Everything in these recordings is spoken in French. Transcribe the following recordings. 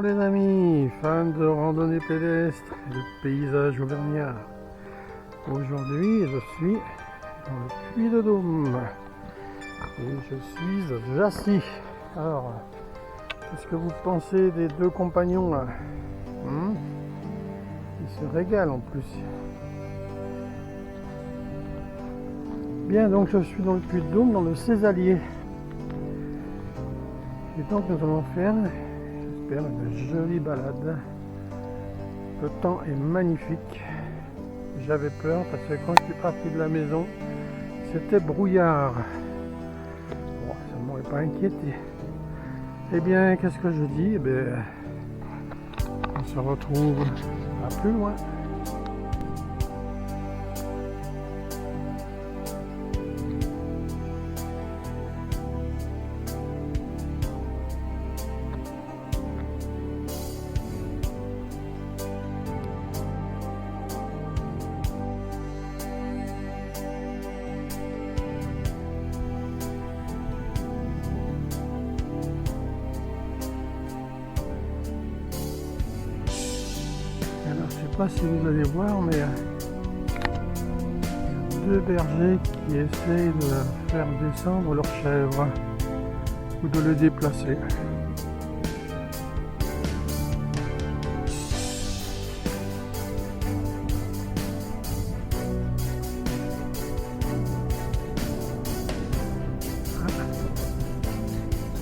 Bonjour les amis, fans de randonnée pédestre et de paysages auvergnats. Aujourd'hui je suis dans le Puy-de-Dôme et je suis à Jassy. Alors, qu'est-ce que vous pensez des deux compagnons là? Ils se régalent en plus. Bien, donc je suis dans le Puy-de-Dôme, dans le Césalier. Et donc nous allons faire, j'espère, une jolie balade. Le temps est magnifique. J'avais peur parce que quand je suis parti de la maison, c'était brouillard. Bon, ça ne m'aurait pas inquiété. Eh bien, qu'est-ce que je dis? Eh bien, on se retrouve à plus loin. Alors, je ne sais pas si vous allez voir, mais il y a deux bergers qui essayent de faire descendre leur chèvre ou de le déplacer.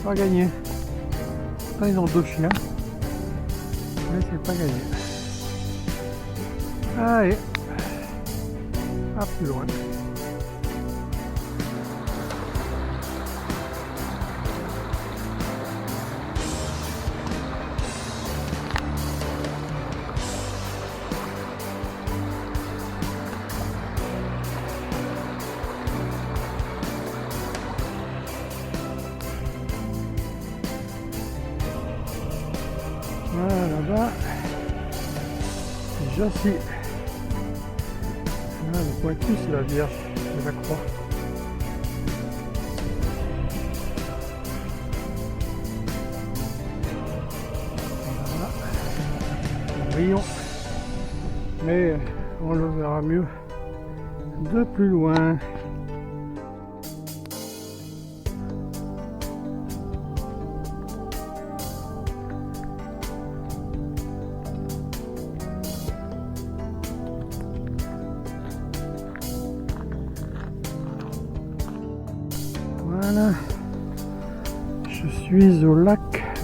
Pas gagné. Là, ils ont deux chiens, mais c'est pas gagné. Allez, à plus loin. Voilà, là-bas, c'est Jassy. Là, le pointu, c'est la Vierge de la Croix. Voilà, rayon. Mais on le verra mieux de plus loin. Voilà, je suis au lac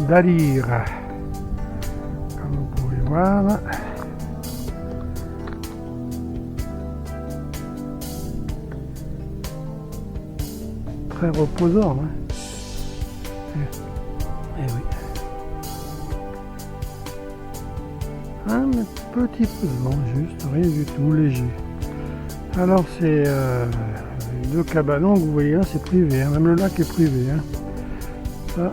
d'Alire, comme vous pouvez voir. Très reposant, hein. Eh oui. Un petit peu de vent, juste, rien du tout, léger. Alors c'est deux cabanons que vous voyez là, c'est privé, hein. Même le lac est privé, hein. Ça,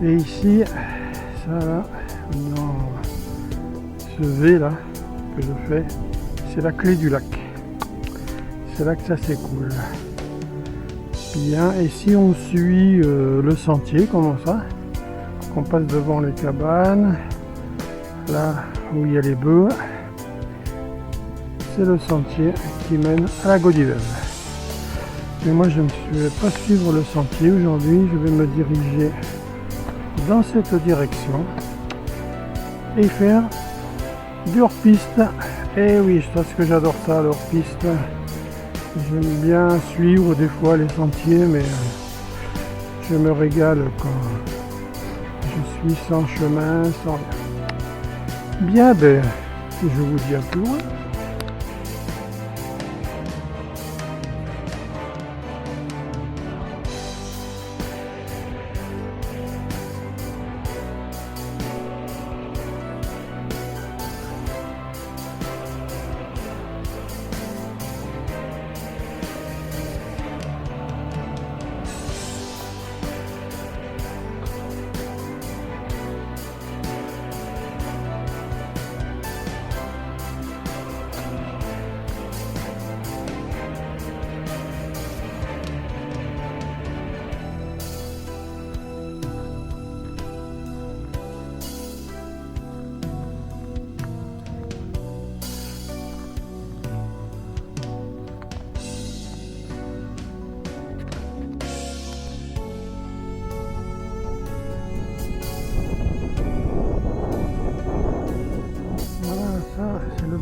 et ici, ça là, dans ce V là que je fais, c'est la clé du lac. C'est là que ça s'écoule. Bien, et si on suit le sentier, comme ça, qu'on passe devant les cabanes, là où il y a les bœufs, c'est le sentier qui mène à la Gaudivelle. Mais moi je ne vais pas suivre le sentier aujourd'hui, je vais me diriger dans cette direction et faire du hors-piste. Et oui, c'est parce que j'adore ça, le hors-piste. J'aime bien suivre des fois les sentiers, mais je me régale quand je suis sans chemin, sans rien. Bien, ben, je vous dis à plus loin.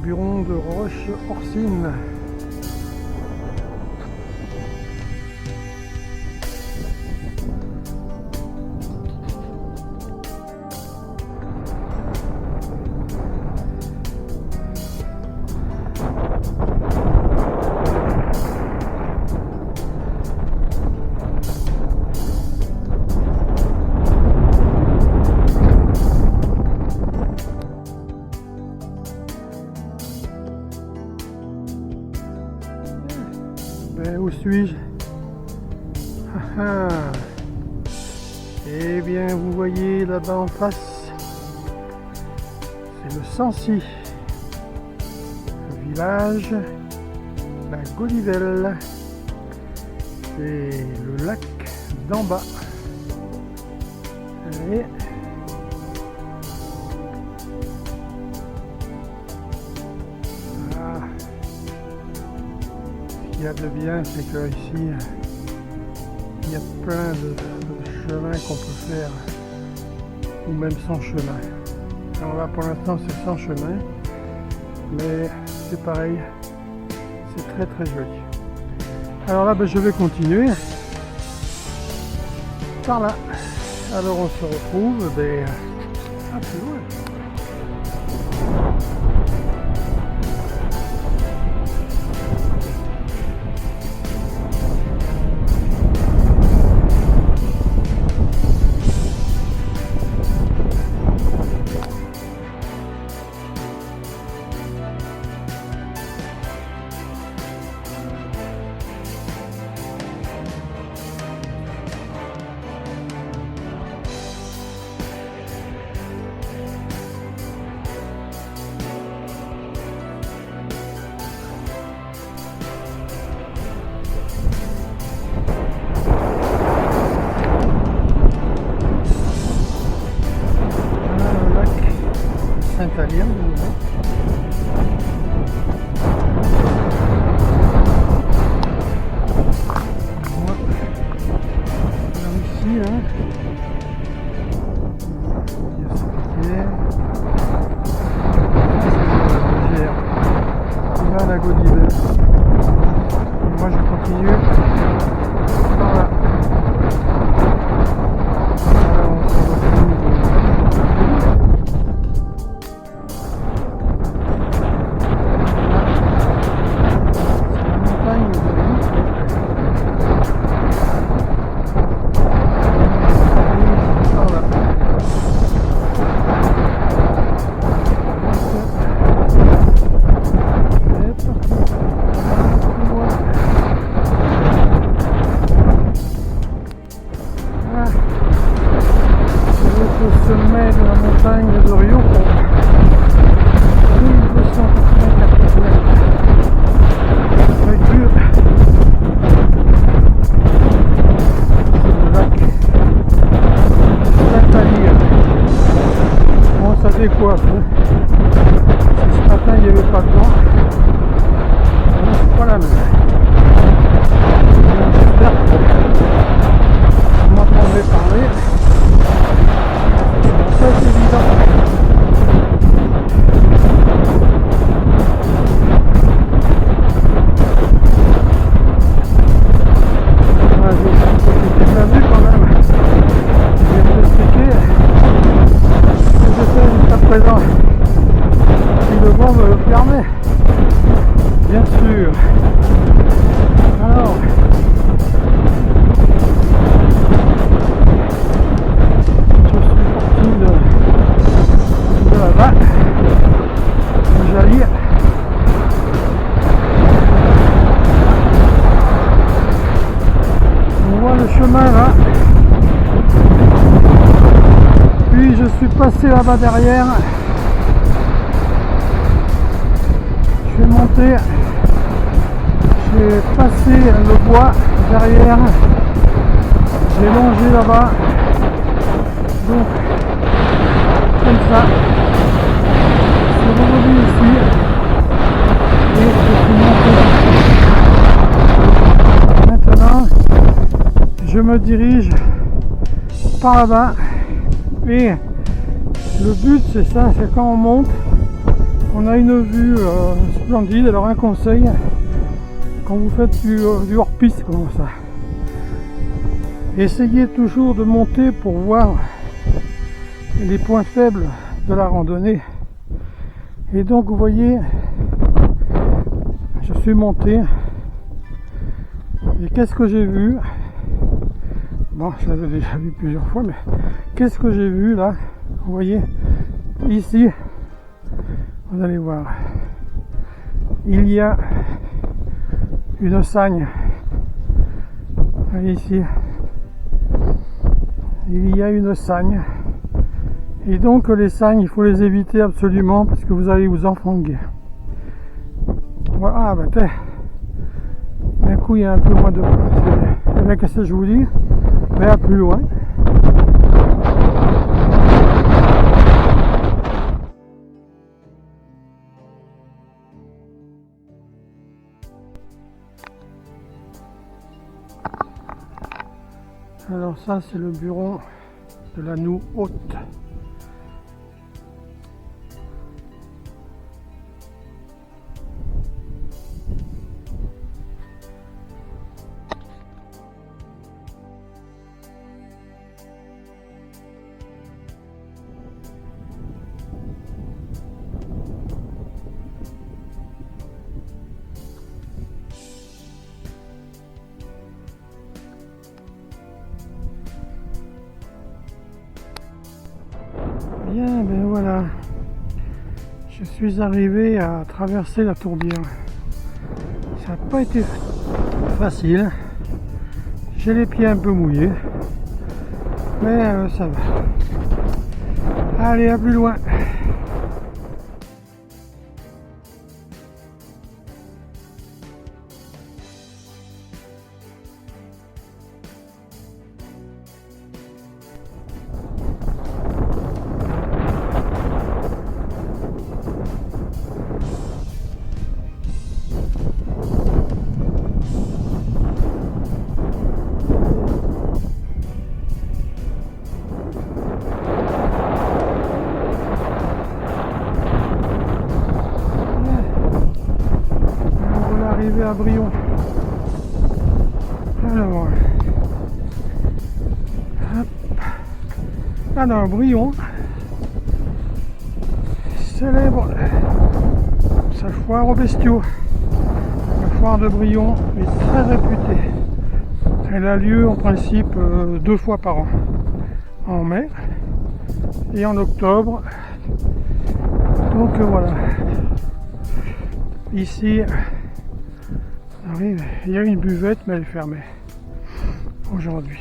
buron de Roche-Orsine. Où suis-je? Eh bien, vous voyez là-bas en face, c'est le Sancy, le village, la Gaudivelle, et le lac d'en bas. Et ce qu'il y a de bien, c'est qu'ici, il y a plein de chemins qu'on peut faire, ou même sans chemin. Alors là, pour l'instant, c'est sans chemin, mais c'est pareil, c'est très très joli. Alors là, je vais continuer par là. Alors on se retrouve à plus loin. Saint-Alien, ici, hein. Il y a ce pierre. Il va à la Gaudivelle. Moi je continue par là. Alors on se retrouve. Sommet de la montagne de Rio, 1284 mètres. Très dur. C'est le lac Saint-Alien. Bon, ça décoiffe. Si ce matin il n'y avait pas de vent, c'est pas la même. J'espère que vous m'entendrez parler. Ça c'est évident. J'ai pas vu quand même. Je vais vous expliquer ce que j'ai fait jusqu'à présent. Si le vent me le permet. Bien sûr. Alors. Là-bas, j'allais. On voit le chemin là. Puis je suis passé là-bas derrière. Je vais monter. J'ai passé le bois derrière. J'ai longé là-bas. Donc, comme ça. Je suis revenu ici et je suis monté là. Maintenant, je me dirige par là-bas et le but c'est ça, c'est quand on monte, On a une vue splendide. Alors un conseil, quand vous faites du hors-piste comme ça, essayez toujours de monter pour voir les points faibles de la randonnée. Et donc vous voyez, je suis monté et qu'est-ce que j'ai vu? Bon, je l'avais déjà vu plusieurs fois, mais qu'est-ce que j'ai vu là? Vous voyez, ici, vous allez voir, il y a une sagne. Voyez ici, il y a une sagne. Et donc les sagnes, il faut les éviter absolument parce que vous allez vous enfanguer. Voilà, bah t'es. D'un coup, il y a un peu moins de place. Et bien, qu'est-ce que je vous dis? Mais à plus loin. Alors ça, c'est le bureau de la Noue Haute. Bien, ben voilà, je suis arrivé à traverser la tourbière. Ça n'a pas été facile, j'ai les pieds un peu mouillés, mais ça va. Allez, à plus loin. À Brion. Alors, hop. Brion, célèbre sa foire aux bestiaux. La foire de Brion est très réputée. Elle a lieu en principe 2 fois par an, en mai et en octobre. Donc voilà. Ici, il y a une buvette, mais elle est fermée aujourd'hui.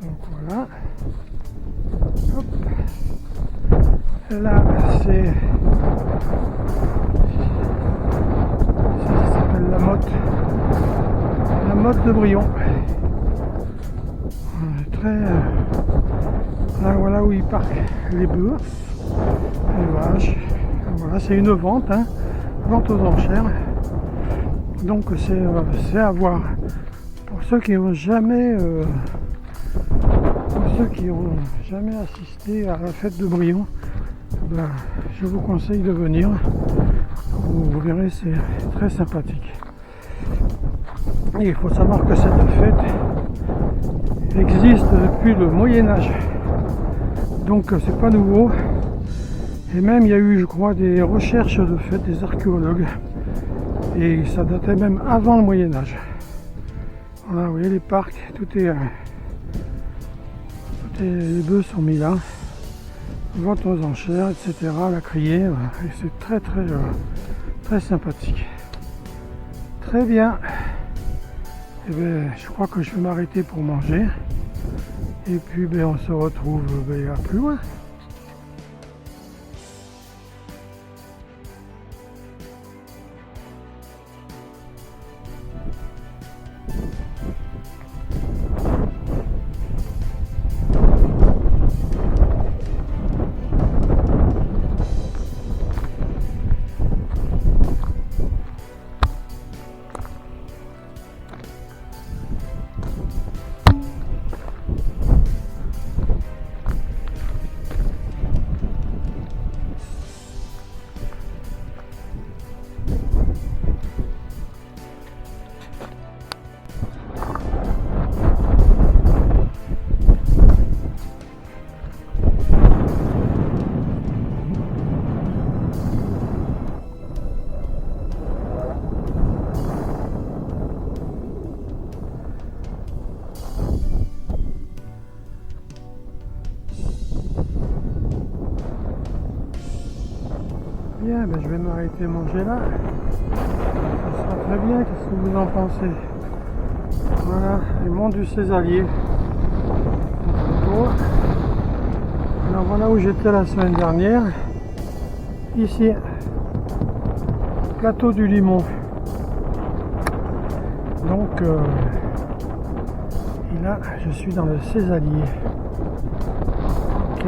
Donc voilà. Hop. Là, c'est ça s'appelle la motte. La motte de Brion. Très. Là, voilà où ils parquent les bœufs, les vaches. Voilà, c'est une vente, hein, vente aux enchères. Donc c'est à voir. Pour ceux qui n'ont jamais assisté à la fête de Brion, ben, je vous conseille de venir. Vous verrez, c'est très sympathique. Et il faut savoir que cette fête existe depuis le Moyen-Âge. Donc c'est pas nouveau. Et même il y a eu, je crois, des recherches de fête des archéologues. Et ça datait même avant le Moyen-Âge. Voilà, vous voyez les parcs, les bœufs sont mis là. Vente aux enchères, etc. La criée, et c'est très sympathique. Très bien. Et bien, je crois que je vais m'arrêter pour manger. Et puis ben, on se retrouve à plus loin. Bien, ben je vais m'arrêter manger là. Ça sera très bien, qu'est-ce que vous en pensez? Voilà, le mont du Césalier. Alors voilà où j'étais la semaine dernière. Ici, plateau du Limon. Donc, et là, je suis dans le Césalier. Ok.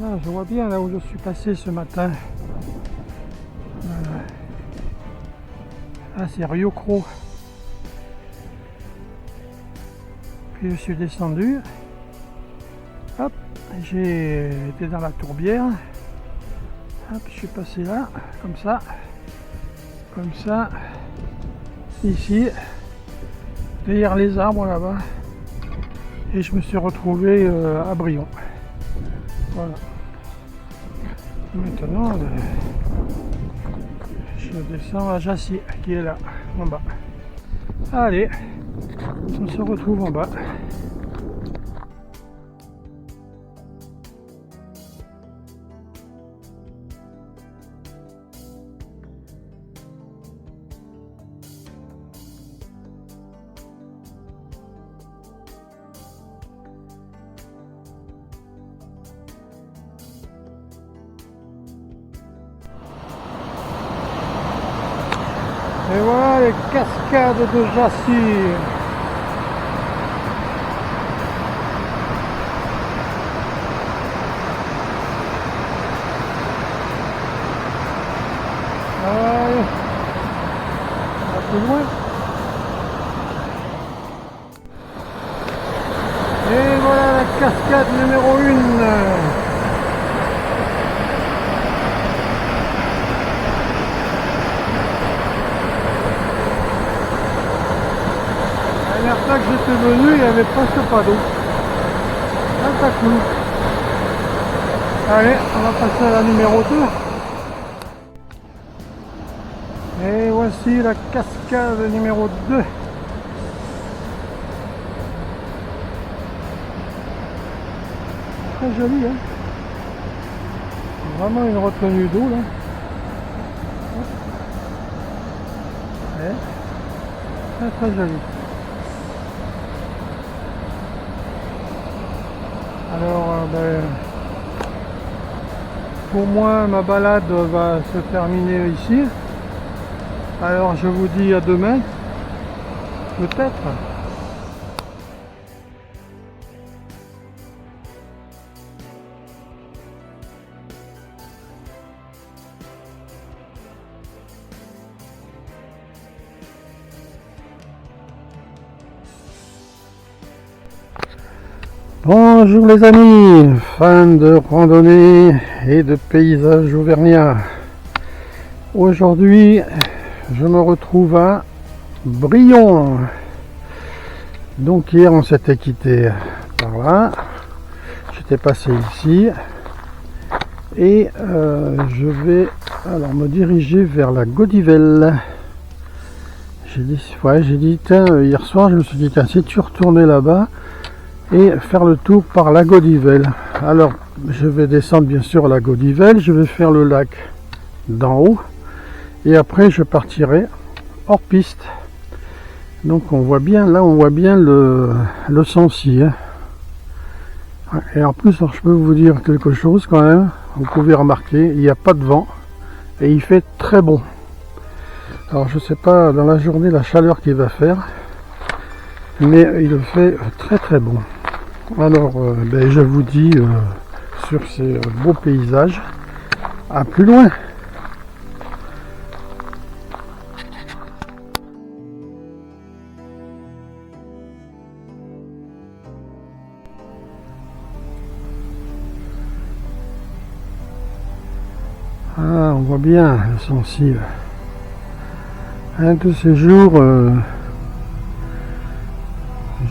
Voilà, je vois bien là où je suis passé ce matin. Voilà. Ah, c'est Rio Cro. Puis je suis descendu. Hop, j'ai été dans la tourbière. Hop, je suis passé là, comme ça, ici, derrière les arbres là-bas. Et je me suis retrouvé à Brion. Voilà. Maintenant, je descends à Jassy, qui est là, en bas. Allez, on se retrouve en bas. Et voilà les cascades de Jassy. Allez, un peu loin. Et voilà la cascade numéro 1. La dernière fois que j'étais venu, il n'y avait presque pas d'eau. Un pas cool. Allez, on va passer à la numéro 2. Et voici la cascade numéro 2. Très joli, hein. Vraiment une retenue d'eau là. Ouais. Très très joli. Alors, pour moi, ma balade va se terminer ici. Alors, je vous dis à demain, peut-être. Bonjour les amis, fans de randonnée et de paysages auvergnats. Aujourd'hui, je me retrouve à Brion. Donc hier, on s'était quitté par là. J'étais passé ici et je vais alors me diriger vers la Gaudivelle. J'ai dit, tiens, hier soir, je me suis dit, tiens, si tu retournais là-bas et faire le tour par Lago d'Ivelle. Alors, je vais descendre bien sûr à Lago d'Ivelle, je vais faire le lac d'en haut et après je partirai hors piste. Donc on voit bien, là on voit bien le Sancy. Hein. Et en plus, alors, je peux vous dire quelque chose quand même, vous pouvez remarquer, il n'y a pas de vent et il fait très bon. Alors je sais pas dans la journée la chaleur qu'il va faire, mais il fait très très bon. Alors je vous dis sur ces beaux paysages, à plus loin. Ah, on voit bien le Sancy. Un de ces jours,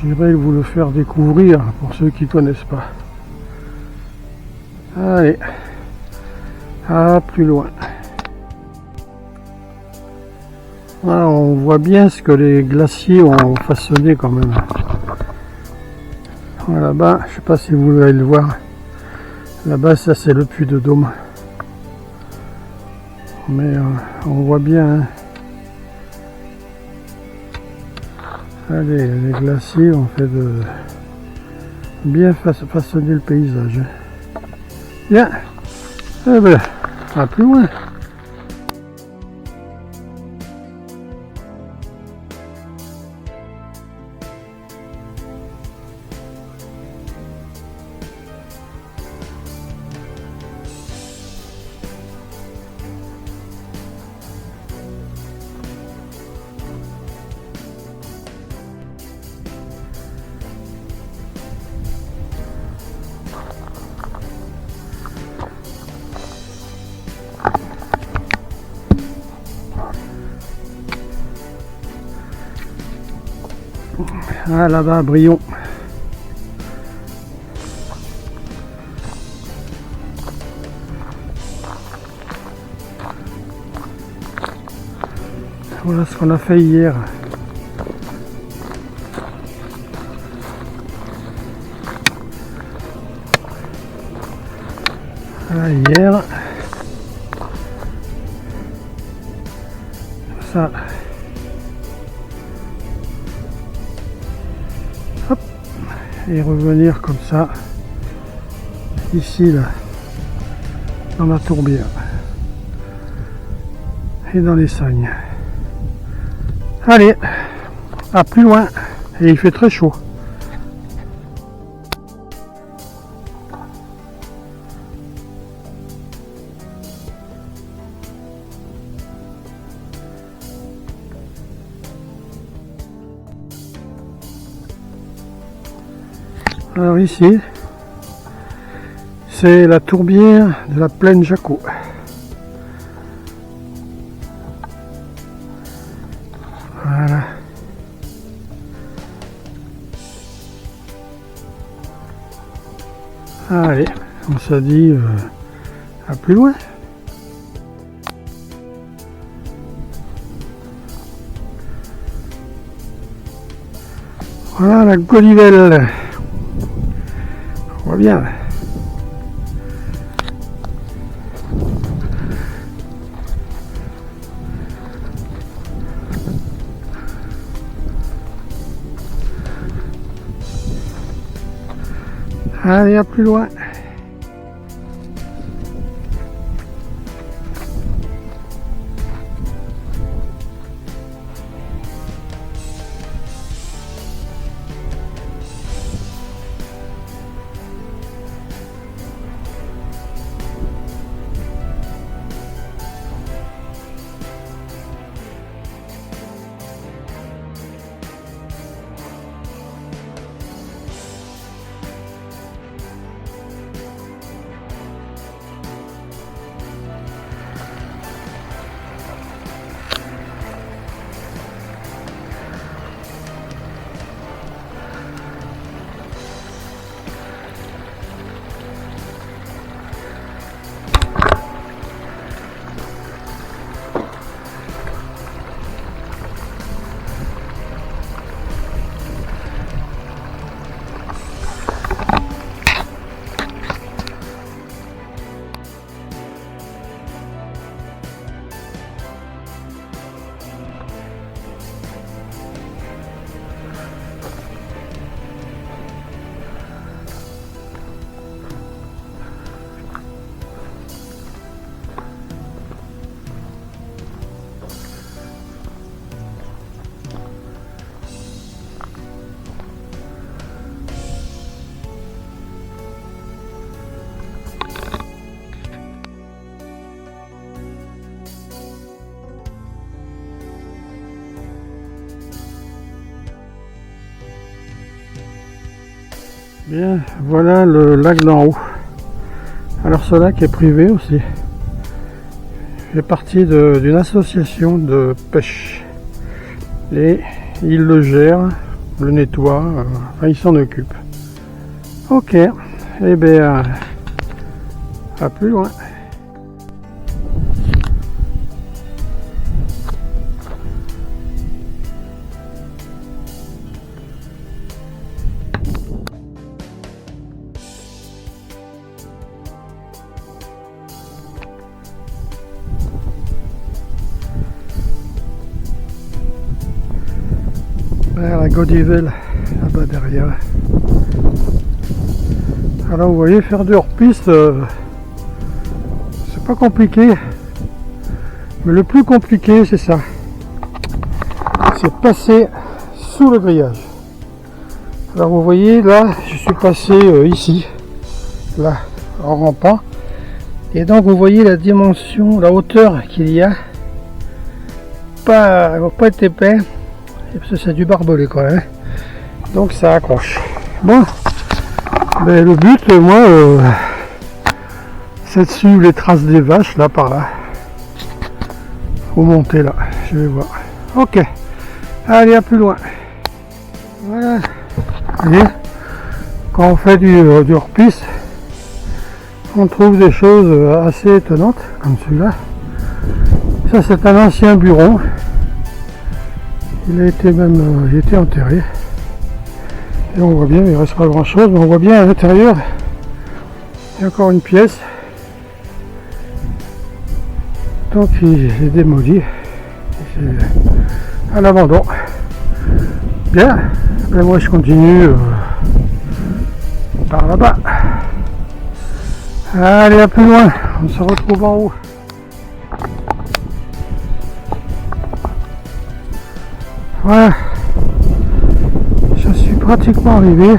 j'irai vous le faire découvrir pour ceux qui ne connaissent pas. Allez, à plus loin. Ah, on voit bien ce que les glaciers ont façonné quand même. Là-bas, je ne sais pas si vous allez le voir. Là-bas, ça c'est le puits de Dôme. Mais on voit bien. Hein. Allez, les glaciers ont fait de bien façonner le paysage. Bien, eh ben, à plus loin. Ah, là-bas, Brion. Voilà ce qu'on a fait hier. Voilà, hier. Ça. Hop. Et revenir comme ça. Ici, là. Dans la tourbière. Et dans les sagnes. Allez, à plus loin, et il fait très chaud. Alors ici, c'est la tourbière de la plaine Jacot. Voilà. Allez, on se dit à plus loin. Voilà la Godivelle. On voit bien. Allez, à plus loin. Bien, voilà le lac d'en haut. Alors ce lac est privé aussi. Il fait partie d'une association de pêche. Et il le gère, le nettoie, enfin il s'en occupe. Ok, et bien à plus loin. La Godivelle là-bas derrière. Alors vous voyez, faire du hors-piste, c'est pas compliqué, mais le plus compliqué c'est ça, c'est passer sous le grillage. Alors vous voyez là, je suis passé ici, là, en rampant, et donc vous voyez la dimension, la hauteur qu'il y a, pas être épais. Parce que c'est du barbelé quand même, donc ça accroche. Bon, mais le but, moi, c'est de suivre les traces des vaches là par là. Faut monter là, je vais voir. Ok, allez, à plus loin. Voilà. Vous voyez, quand on fait du hors-piste, on trouve des choses assez étonnantes, comme celui-là. Ça, c'est un ancien bureau. Il a été même il était enterré. Et on voit bien, il ne reste pas grand chose, mais on voit bien à l'intérieur, il y a encore une pièce. Donc il est démoli. C'est à l'abandon. Bien, ben moi je continue par là-bas. Allez, à plus loin, on se retrouve en haut. Voilà, je suis pratiquement arrivé.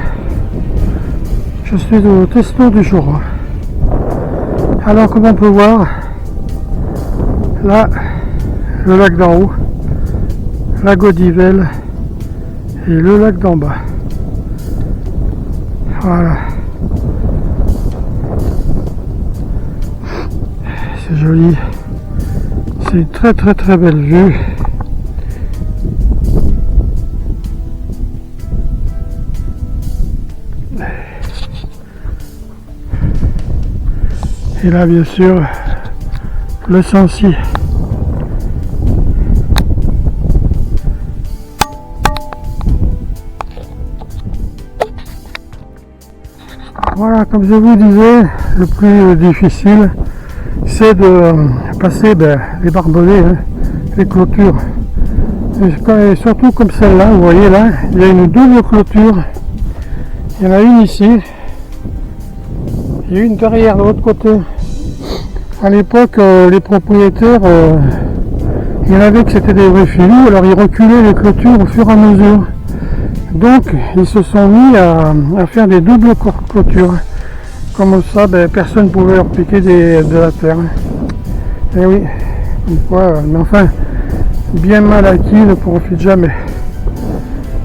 Je suis au Teston du Joran. Alors comme on peut voir, là, le lac d'en haut, la Godivelle et le lac d'en bas. Voilà. C'est joli. C'est une très très très belle vue. Et là, bien sûr, le Sancy. Voilà, comme je vous disais, le plus difficile, c'est de passer les barbelés, hein, les clôtures. Et surtout comme celle-là, vous voyez là, il y a une double clôture. Il y en a une ici. Et une derrière de l'autre côté. À l'époque, les propriétaires, il y en avait que c'était des vrais filous, alors ils reculaient les clôtures au fur et à mesure. Donc, ils se sont mis à faire des doubles clôtures. Comme ça, personne ne pouvait leur piquer de la terre. Et oui, comme quoi, mais enfin, bien mal acquis ne profite jamais.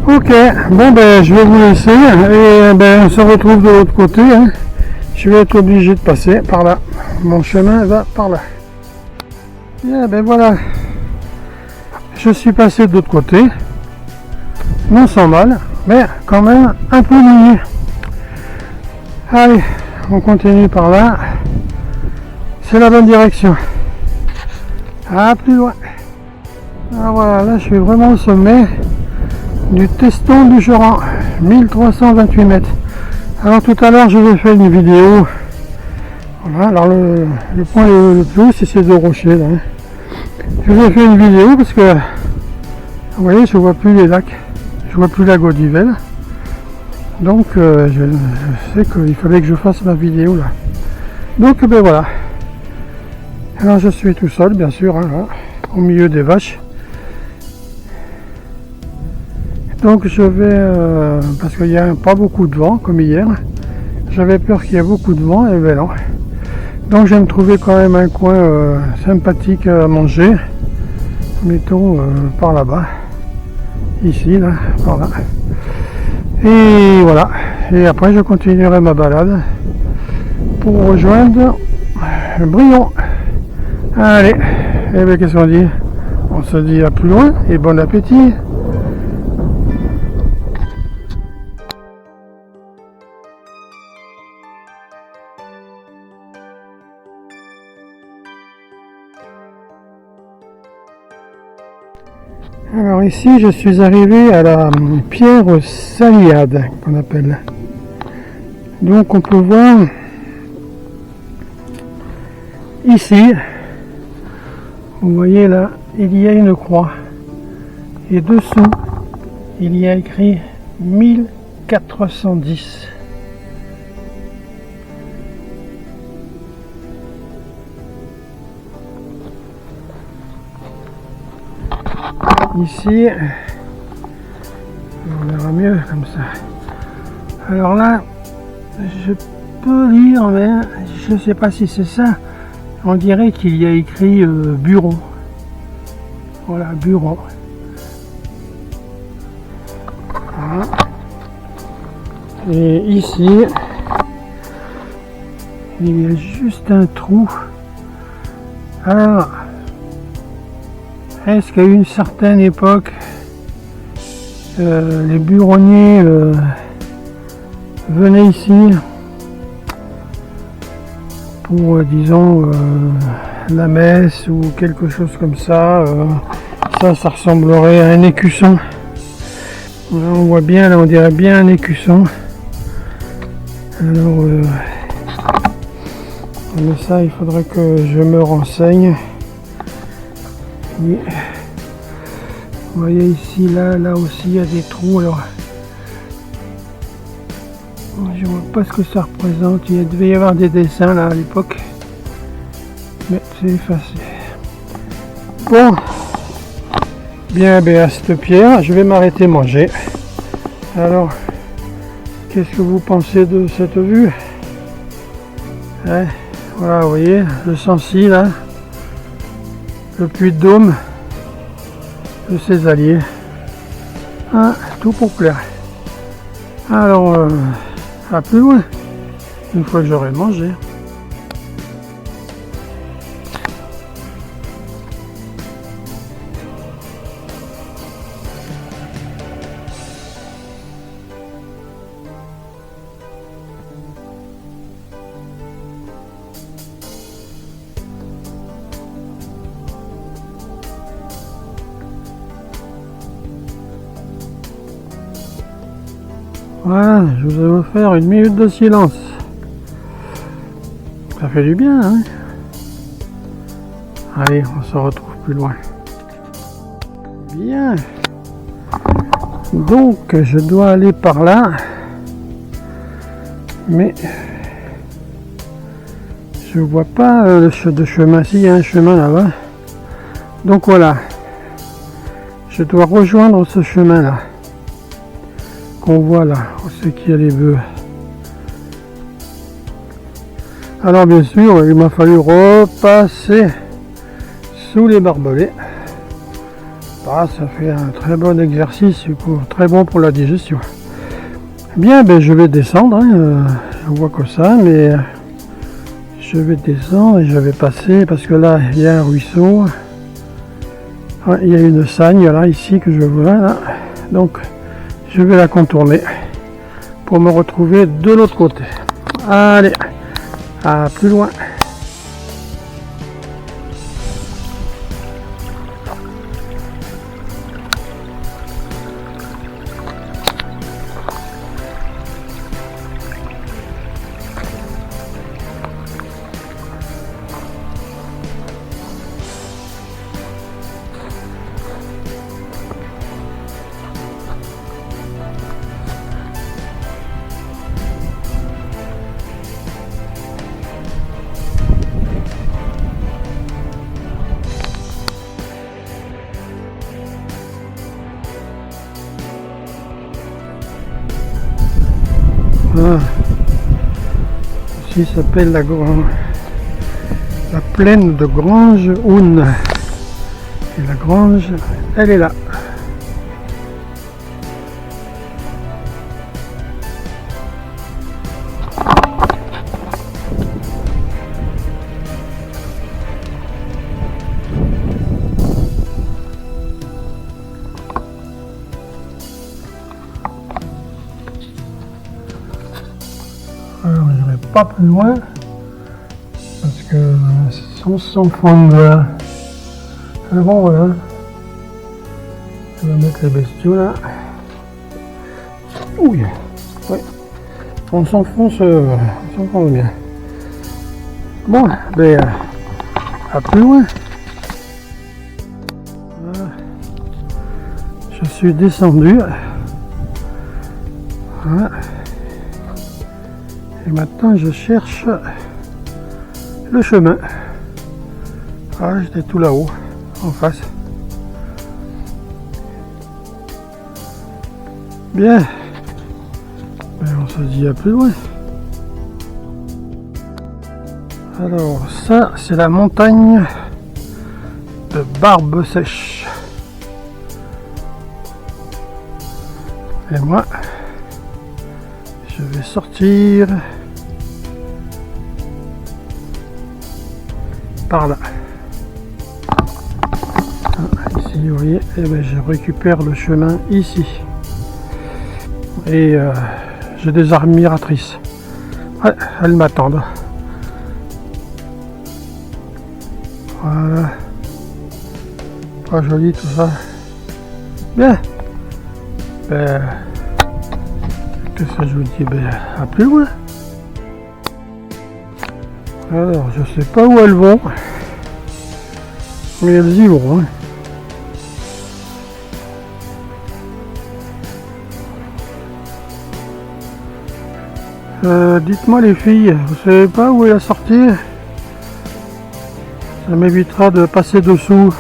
Ok, bon je vais vous laisser et on se retrouve de l'autre côté. Hein. Je vais être obligé de passer par là. Mon chemin va par là. Bien, voilà. Je suis passé de l'autre côté. Non sans mal, mais quand même un peu mouillé. Allez, on continue par là. C'est la bonne direction. À plus loin. Alors voilà, là je suis vraiment au sommet du Teston du Joran, 1328 mètres. Alors tout à l'heure je vais faire une vidéo. Voilà, alors le point le plus haut c'est ces deux rochers là. Je vais faire une vidéo parce que vous voyez, je vois plus les lacs, je vois plus la Godivelle. Donc je sais qu'il fallait que je fasse ma vidéo là. Donc voilà. Alors je suis tout seul bien sûr, hein, là, au milieu des vaches. Donc je vais, parce qu'il n'y a pas beaucoup de vent comme hier, j'avais peur qu'il y ait beaucoup de vent, et ben non. Donc je vais me trouver quand même un coin sympathique à manger, mettons par là-bas, ici, là, par là. Et voilà. Et après je continuerai ma balade pour rejoindre Brion. Allez, et bien qu'est-ce qu'on dit? On se dit à plus loin et bon appétit. Alors ici je suis arrivé à la pierre Saliade qu'on appelle. Donc on peut voir ici, vous voyez là, il y a une croix et dessous il y a écrit 1410. Ici, on verra mieux comme ça. Alors là, je peux lire, mais je ne sais pas si c'est ça. On dirait qu'il y a écrit bureau. Voilà, bureau. Voilà. Et ici, il y a juste un trou. Alors, est-ce qu'à une certaine époque, les buronniers venaient ici pour, disons, la messe ou quelque chose comme ça? Ça ressemblerait à un écusson. Là, on voit bien, là on dirait bien un écusson. Alors, mais ça, il faudrait que je me renseigne. Et vous voyez ici, là aussi il y a des trous. Alors je vois pas ce que ça représente. Il devait y avoir des dessins là à l'époque, mais c'est effacé. Bon, bien, à cette pierre je vais m'arrêter manger. Alors qu'est-ce que vous pensez de cette vue, hein? Voilà, vous voyez le Sancy là, le Puy-de-Dôme, le Césalier, hein, tout pour plaire. Alors, à plus loin, une fois que j'aurai mangé. Voilà, je vous ai offert une minute de silence. Ça fait du bien, hein? Allez, on se retrouve plus loin. Bien. Donc, je dois aller par là. Mais je vois pas de chemin. Si, il y a un chemin là-bas. Donc voilà. Je dois rejoindre ce chemin-là. Qu'on voit là, c'est qu'il y a les bœufs. Alors bien sûr, il m'a fallu repasser sous les barbelés. Ah, ça fait un très bon exercice, très bon pour la digestion. Bien, je vais descendre, hein, je vois que ça, mais je vais descendre et je vais passer, parce que là, il y a un ruisseau. Ouais, il y a une sagne là, ici, que je vois là. Donc, je vais la contourner pour me retrouver de l'autre côté. Allez, à plus loin. Ah. Ici s'appelle la plaine de Grange-Houne. Et la grange, elle est là. pas plus loin parce que on s'enfonce là. Alors bon, voilà. On va mettre les bestiaux là. Ouille. Ouais. On s'enfonce bien. Bon, ben à plus loin. Voilà. Je suis descendu. Voilà. Et maintenant je cherche le chemin. Ah, j'étais tout là-haut, en face. Bien. Ben, on se dit à plus loin. Alors ça, c'est la montagne de Barbe Sèche. Et moi, je vais sortir par là. Ici, vous voyez, eh ben, je récupère le chemin ici. Et j'ai des admiratrices. Ouais, elles m'attendent. Voilà. Pas joli tout ça. Bien. Ben, qu'est-ce que je vous dis? Ben, à plus loin. Alors, je sais pas où elles vont. Mais elles y vont. Hein. Dites-moi les filles, vous savez pas où est la sortie? Ça m'évitera de passer dessous.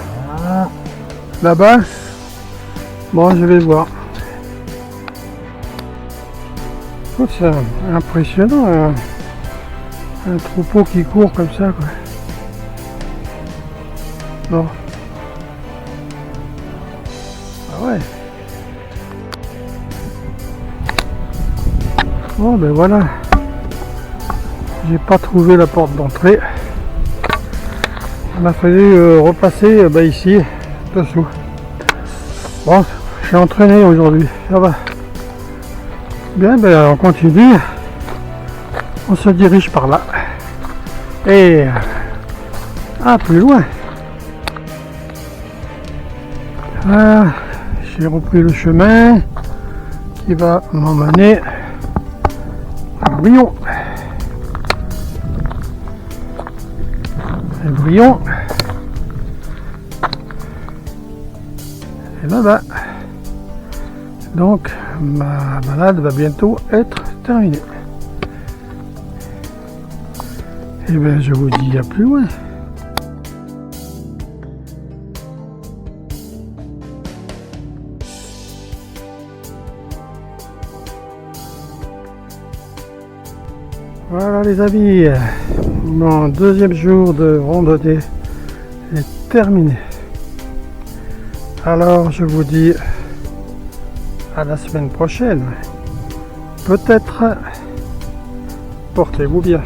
Là-bas. Bon, je vais voir. C'est impressionnant, un troupeau qui court comme ça, quoi. Non. Ah ouais. Bon, ben voilà. J'ai pas trouvé la porte d'entrée. Il m'a fallu repasser ici, dessous. Bon, je suis entraîné aujourd'hui, ça va. Bien, ben on continue. On se dirige par là. Et plus loin. Voilà, j'ai repris le chemin qui va m'emmener à Brion. Et Brion, et là-bas. Donc ma balade va bientôt être terminée. Et bien je vous dis à plus loin. Voilà les amis, mon deuxième jour de randonnée est terminé. Alors je vous dis à la semaine prochaine. Peut-être. Portez-vous bien.